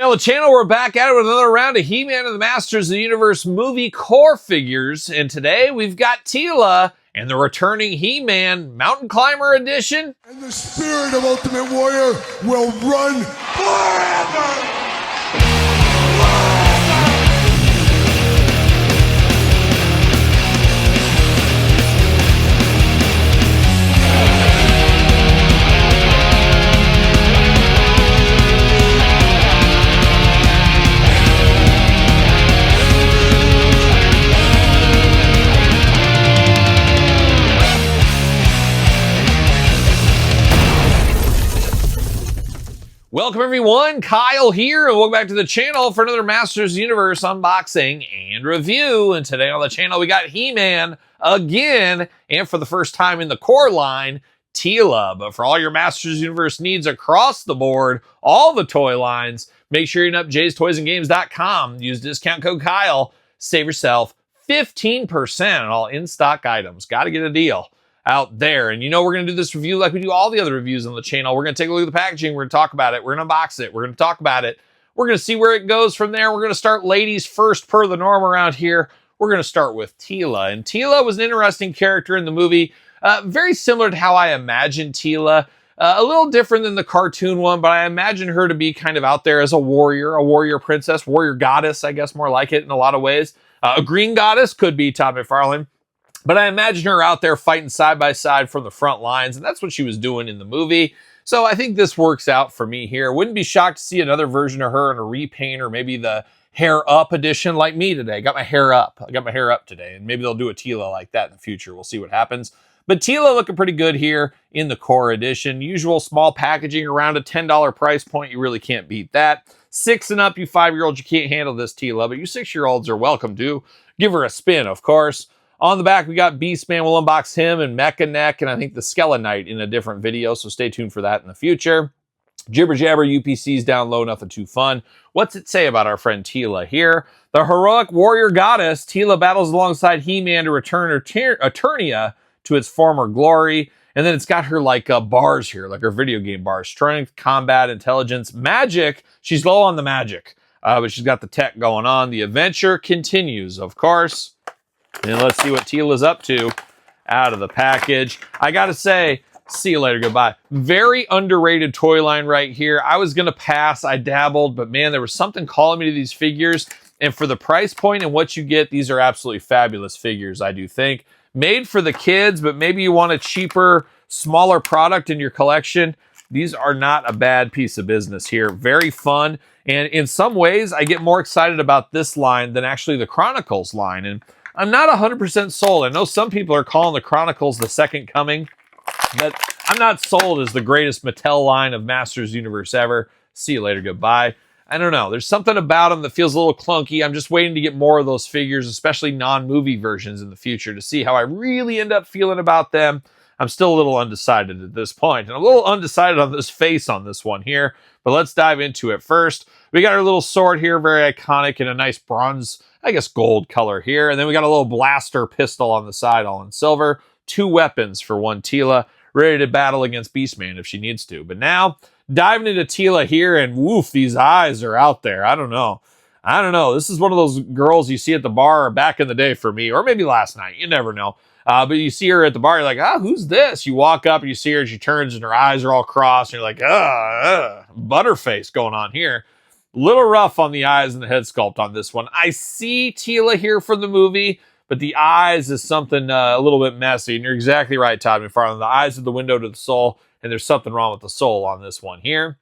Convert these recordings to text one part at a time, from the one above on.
Now, the channel, we're back at it with another round of He-Man and the Masters of the Universe movie core figures. And today we've got Teela and the returning He-Man Mountain Climber Edition. And the spirit of Ultimate Warrior will run forever! Welcome everyone, Kyle here, and welcome back to the channel for another Masters of the Universe unboxing and review. And today on the channel we got He-Man again, and for the first time in the core line, Teela. But for all your Masters of the Universe needs across the board, all the toy lines, make sure you're up jaystoysandgames.com. Use discount code Kyle, save yourself 15% on all in-stock items. Got to get a deal out there. And you know we're going to do this review like we do all the other reviews on the channel. We're going to take a look at the packaging. We're going to talk about it. We're going to unbox it. We're going to talk about it. We're going to see where it goes from there. We're going to start ladies first per the norm around here. We're going to start with Teela. And Teela was an interesting character in the movie. Very similar to how I imagined Teela. A little different than the cartoon one, but I imagine her to be kind of out there as a warrior princess, warrior goddess, I guess more like it in a lot of ways. A green goddess could be Todd McFarlane. But I imagine her out there fighting side by side from the front lines, and that's what she was doing in the movie. So I think this works out for me here. Wouldn't be shocked to see another version of her in a repaint or maybe the hair up edition like me today. I got my hair up today, and maybe they'll do a Teela like that in the future. We'll see what happens. But Teela looking pretty good here in the core edition. Usual small packaging around a $10 price point. You really can't beat that. 6 and up, you 5-year-olds, you can't handle this Teela, but you 6-year-olds are welcome to. Give her a spin, of course. On the back, we got Beastman. We'll unbox him and Mecha Neck, and I think the Skeletonite in a different video, so stay tuned for that in the future. Jibber Jabber UPCs down low, nothing too fun. What's it say about our friend Teela here? The heroic warrior goddess, Teela battles alongside He-Man to return Eternia to its former glory. And then it's got her like bars here, like her video game bars. Strength, combat, intelligence, magic. She's low on the magic, but she's got the tech going on. The adventure continues, of course. And let's see what Teela's up to out of the package. I gotta say, see you later, goodbye. Very underrated toy line right here. I was gonna pass, I dabbled, but man, there was something calling me to these figures. And for the price point and what you get, these are absolutely fabulous figures, I do think. Made for the kids, but maybe you want a cheaper, smaller product in your collection. These are not a bad piece of business here. Very fun. And in some ways, I get more excited about this line than actually the Chronicles line. And I'm not 100% sold. I know some people are calling the Chronicles the second coming, but I'm not sold as the greatest Mattel line of Masters Universe ever. See you later, goodbye. I don't know. There's something about them that feels a little clunky. I'm just waiting to get more of those figures, especially non-movie versions in the future, to see how I really end up feeling about them. I'm still a little undecided at this point, and I'm a little undecided on this face on this one here, but let's dive into it first. We got our little sword here, very iconic in a nice bronze, I guess gold color here, and then we got a little blaster pistol on the side, all in silver. 2 weapons for one Teela, ready to battle against Beastman if she needs to. But now, diving into Teela here, and woof, these eyes are out there. I don't know. This is one of those girls you see at the bar back in the day for me, or maybe last night. You never know. But you see her at the bar, you're like, who's this? You walk up and you see her, she turns and her eyes are all crossed, and you're like, butterface going on here. Little rough on the eyes and the head sculpt on this one. I see Teela here from the movie, but the eyes is something a little bit messy, and you're exactly right, Todd McFarlane. The eyes are the window to the soul, and there's something wrong with the soul on this one here.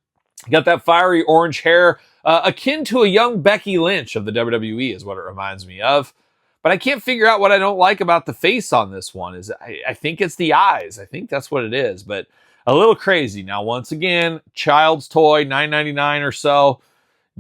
You got that fiery orange hair, akin to a young Becky Lynch of the WWE is what it reminds me of. But I can't figure out what I don't like about the face on this one. I think it's the eyes. I think that's what it is, but a little crazy. Now, once again, child's toy, $9.99 or so.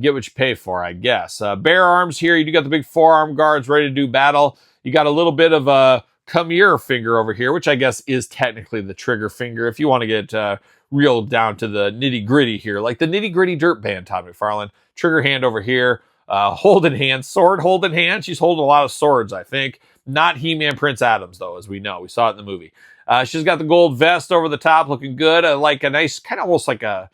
Get what you pay for, I guess. Bare arms here. You do got the big forearm guards ready to do battle. You got a little bit of a come here finger over here, which I guess is technically the trigger finger if you want to get real down to the nitty gritty here, like the nitty gritty dirt band, Todd McFarlane. Trigger hand over here. Holding hand, sword holding hand. She's holding a lot of swords, I think. Not He-Man Prince Adams, though, as we know. We saw it in the movie. She's got the gold vest over the top, looking good. Like a nice, kind of almost like a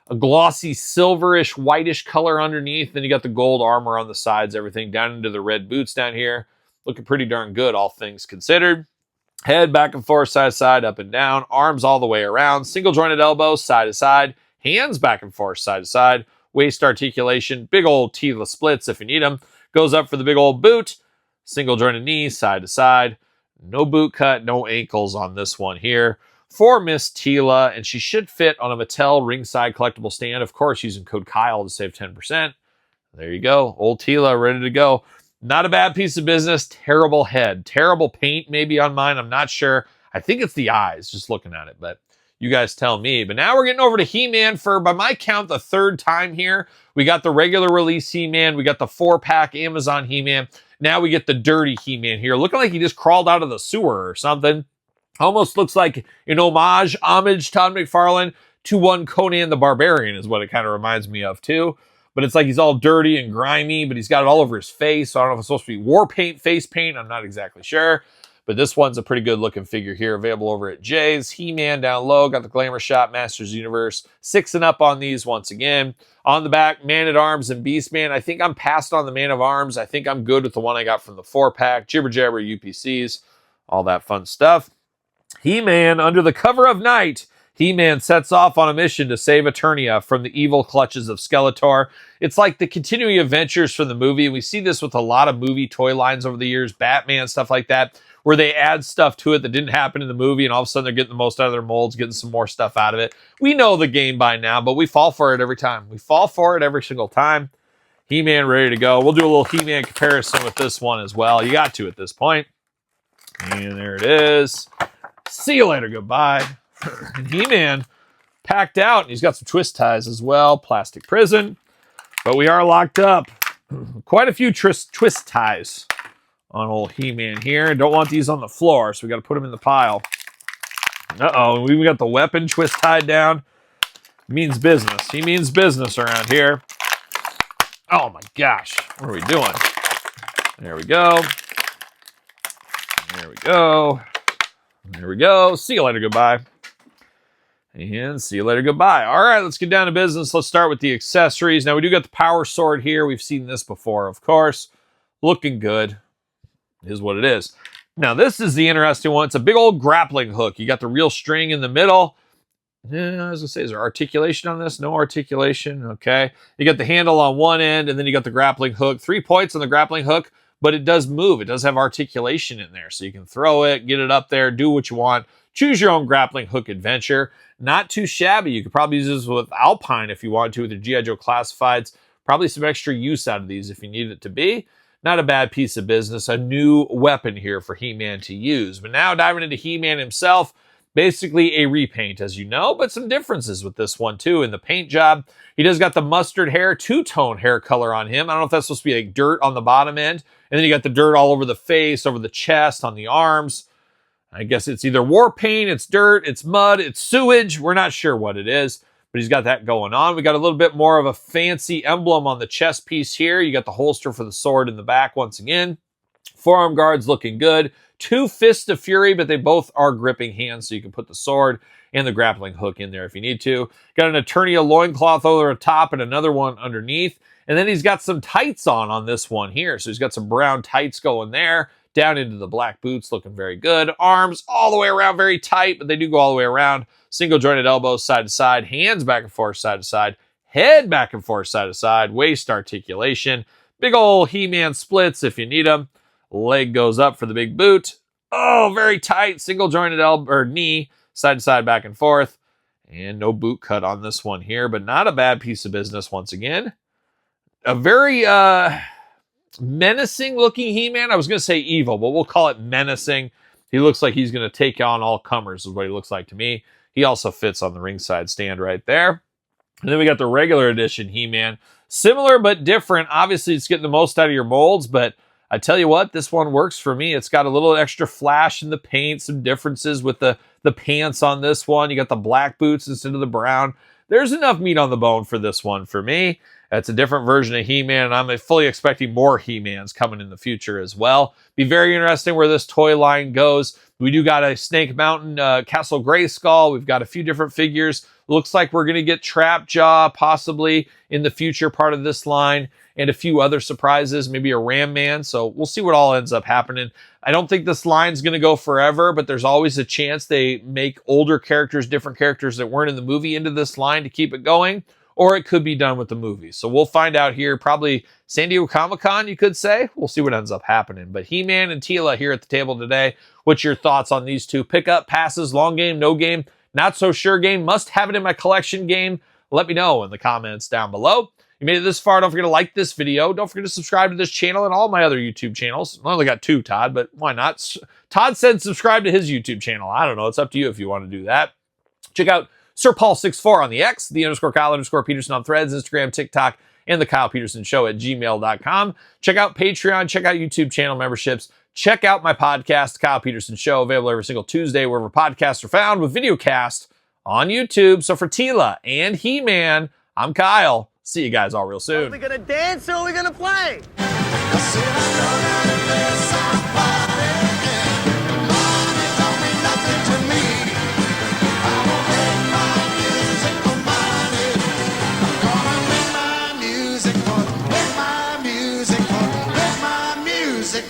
a glossy silverish, whitish color underneath. Then you got the gold armor on the sides, everything down into the red boots down here. Looking pretty darn good, all things considered. Head back and forth, side to side, up and down. Arms all the way around. Single jointed elbows, side to side. Hands back and forth, side to side. Waist articulation. Big old Teela splits if you need them. Goes up for the big old boot. Single jointed knee, side to side. No boot cut, no ankles on this one here. For Miss Teela, and she should fit on a Mattel ringside collectible stand. Of course, using code Kyle to save 10%. There you go. Old Teela ready to go. Not a bad piece of business. Terrible head. Terrible paint maybe on mine. I'm not sure. I think it's the eyes, just looking at it, but you guys tell me. But now we're getting over to He-Man for, by my count, the third time here. We got the regular release He-Man. We got the 4-pack Amazon He-Man. Now we get the dirty He-Man here. Looking like he just crawled out of the sewer or something. Almost looks like an homage Todd McFarlane to one Conan the Barbarian is what it kind of reminds me of too. But it's like he's all dirty and grimy, but he's got it all over his face. So I don't know if it's supposed to be war paint, face paint. I'm not exactly sure. But this one's a pretty good looking figure here, available over at Jay's. He-Man down low, got the Glamour Shot, Masters Universe. 6 and up on these once again. On the back, Man-at-Arms and Beastman. I think I'm passed on the Man-of-Arms. I think I'm good with the one I got from the 4-pack. Jibber Jabber UPCs, all that fun stuff. He-Man, under the cover of night, He-Man sets off on a mission to save Eternia from the evil clutches of Skeletor. It's like the continuing adventures from the movie. We see this with a lot of movie toy lines over the years, Batman, stuff like that, where they add stuff to it that didn't happen in the movie, and all of a sudden they're getting the most out of their molds, getting some more stuff out of it. We know the game by now, but we fall for it every time. We fall for it every single time. He-Man ready to go. We'll do a little He-Man comparison with this one as well. You got to at this point. And there it is. See you later, goodbye. And He-Man packed out, and he's got some twist ties as well. Plastic prison. But we are locked up. Quite a few twist ties on old He-Man here. Don't want these on the floor, so we got to put them in the pile. Uh-oh, we even got the weapon twist tied down. Means business. He means business around here. Oh my gosh. What are we doing? There we go. There we go. There we go. See you later, goodbye. And see you later, goodbye. All right, let's get down to business. Let's start with the accessories. Now, we do got the power sword here. We've seen this before, of course. Looking good. Is what it is. Now, this is the interesting one. It's a big old grappling hook. You got the real string in the middle. I was going to say, is there articulation on this? No articulation. Okay. You got the handle on one end, and then you got the grappling hook. 3 points on the grappling hook, but it does move. It does have articulation in there, so you can throw it, get it up there, do what you want. Choose your own grappling hook adventure. Not too shabby. You could probably use this with Alpine if you wanted to with your G.I. Joe Classifieds. Probably some extra use out of these if you need it to be. Not a bad piece of business. A new weapon here for He-Man to use. But now diving into He-Man himself, basically a repaint, as you know, but some differences with this one too in the paint job. He does got the mustard hair, 2-tone hair color on him. I don't know if that's supposed to be like dirt on the bottom end. And then you got the dirt all over the face, over the chest, on the arms. I guess it's either war paint, it's dirt, it's mud, it's sewage. We're not sure what it is, but he's got that going on. We got a little bit more of a fancy emblem on the chest piece here. You got the holster for the sword in the back once again. Forearm guards looking good. 2 fists of fury, but they both are gripping hands, so you can put the sword and the grappling hook in there if you need to. Got an Eternia loincloth over the top and another one underneath. And then he's got some tights on this one here. So he's got some brown tights going there. Down into the black boots, looking very good. Arms all the way around, very tight, but they do go all the way around. Single jointed elbows, side to side. Hands back and forth, side to side. Head back and forth, side to side. Waist articulation. Big old He-Man splits if you need them. Leg goes up for the big boot. Oh, very tight. Single jointed elbow or knee, side to side, back and forth. And no boot cut on this one here, but not a bad piece of business once again. A very menacing looking He-Man. I was going to say evil, but we'll call it menacing. He looks like he's going to take on all comers is what he looks like to me. He also fits on the ringside stand right there. And then we got the regular edition He-Man. Similar but different. Obviously, it's getting the most out of your molds, but I tell you what, this one works for me. It's got a little extra flash in the paint, some differences with the pants on this one. You got the black boots instead of the brown. There's enough meat on the bone for this one for me. That's a different version of He-Man, and I'm fully expecting more He-Mans coming in the future as well. Be very interesting where this toy line goes. We do got a Snake Mountain Castle Grayskull. We've got a few different figures. Looks like we're going to get Trapjaw possibly in the future part of this line, and a few other surprises, maybe a Ram Man. So we'll see what all ends up happening. I don't think this line's going to go forever, but there's always a chance they make older characters, different characters that weren't in the movie into this line to keep it going. Or it could be done with the movie. So we'll find out here, probably San Diego Comic-Con, you could say. We'll see what ends up happening. But He-Man and Teela here at the table today. What's your thoughts on these two? Pickup, passes, long game, no game, not so sure game, must have it in my collection game? Let me know in the comments down below. You made it this far, don't forget to like this video. Don't forget to subscribe to this channel and all my other YouTube channels. I only got 2, Todd, but why not? Todd said subscribe to his YouTube channel. I don't know. It's up to you if you want to do that. Check out Sir Paul64 on the X, _Kyle_Peterson on Threads, Instagram, TikTok, and TheKylePetersonShow at gmail.com. Check out Patreon, check out YouTube channel memberships. Check out my podcast, The Kyle Peterson Show, available every single Tuesday wherever podcasts are found, with videocast on YouTube. So for Teela and He-Man, I'm Kyle. See you guys all real soon. Are we gonna dance or are we gonna play?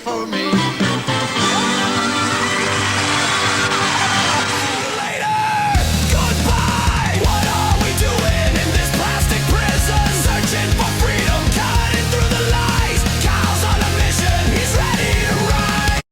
For me.